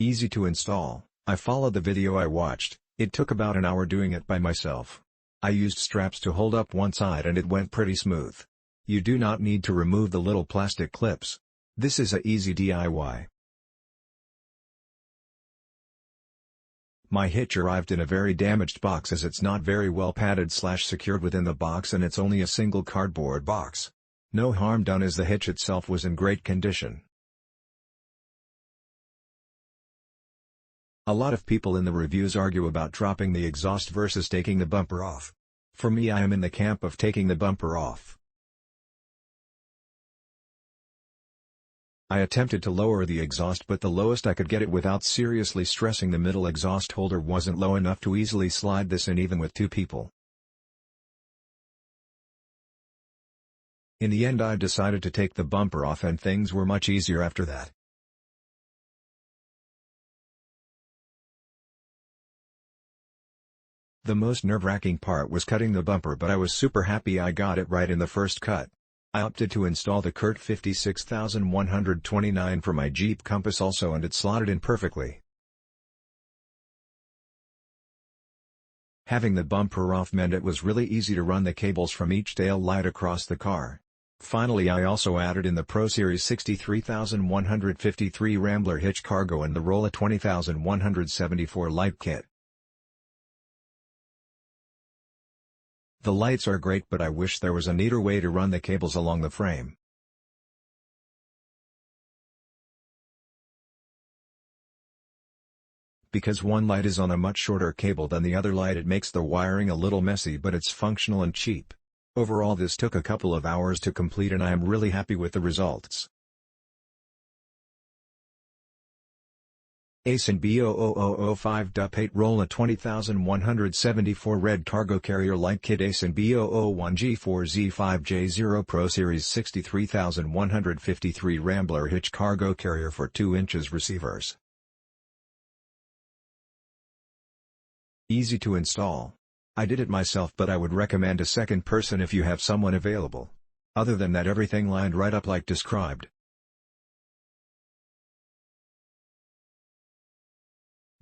Easy to install. I followed the video I watched. It took about an hour doing it by myself. I used straps to hold up one side and it went pretty smooth. You do not need to remove the little plastic clips. This is a easy DIY. My Hitch arrived in a very damaged box as it's not very well padded/secured within the box and it's only a single cardboard box. No harm done as the Hitch itself was in great condition. A lot of people in the reviews argue about dropping the exhaust versus taking the bumper off. For me, I am in the camp of taking the bumper off. I attempted to lower the exhaust but the lowest I could get it without seriously stressing the middle exhaust holder wasn't low enough to easily slide this in even with two people. In the end I decided to take the bumper off and things were much easier after that. The most nerve-wracking part was cutting the bumper, but I was super happy I got it right in the first cut. I opted to install the CURT 56129 for my Jeep Compass also and it slotted in perfectly. Having the bumper off meant it was really easy to run the cables from each tail light across the car. Finally, I also added in the Pro Series 63153 Rambler hitch cargo and the Rolla 20174 light kit. The lights are great, but I wish there was a neater way to run the cables along the frame. Because one light is on a much shorter cable than the other light, it makes the wiring a little messy, but it's functional and cheap. Overall, this took a couple of hours to complete and I am really happy with the results. ASIN B00005.8 Rolla 20174 Red Cargo Carrier Light Kit ASIN B001G4Z5J0 Pro Series 63153 Rambler Hitch Cargo Carrier for 2 inches receivers. Easy to install. I did it myself, but I would recommend a second person if you have someone available. Other than that, everything lined right up like described.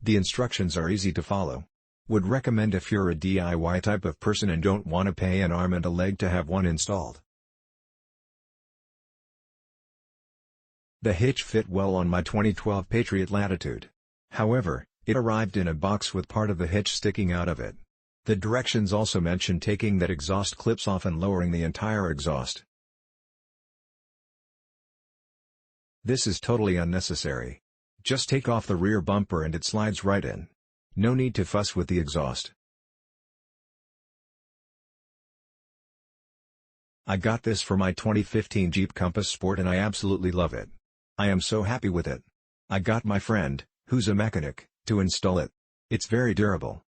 The instructions are easy to follow. Would recommend if you're a DIY type of person and don't want to pay an arm and a leg to have one installed. The hitch fit well on my 2012 Patriot Latitude. However, it arrived in a box with part of the hitch sticking out of it. The directions also mention taking that exhaust clips off and lowering the entire exhaust. This is totally unnecessary. Just take off the rear bumper and it slides right in. No need to fuss with the exhaust. I got this for my 2015 Jeep Compass Sport and I absolutely love it. I am so happy with it. I got my friend, who's a mechanic, to install it. It's very durable.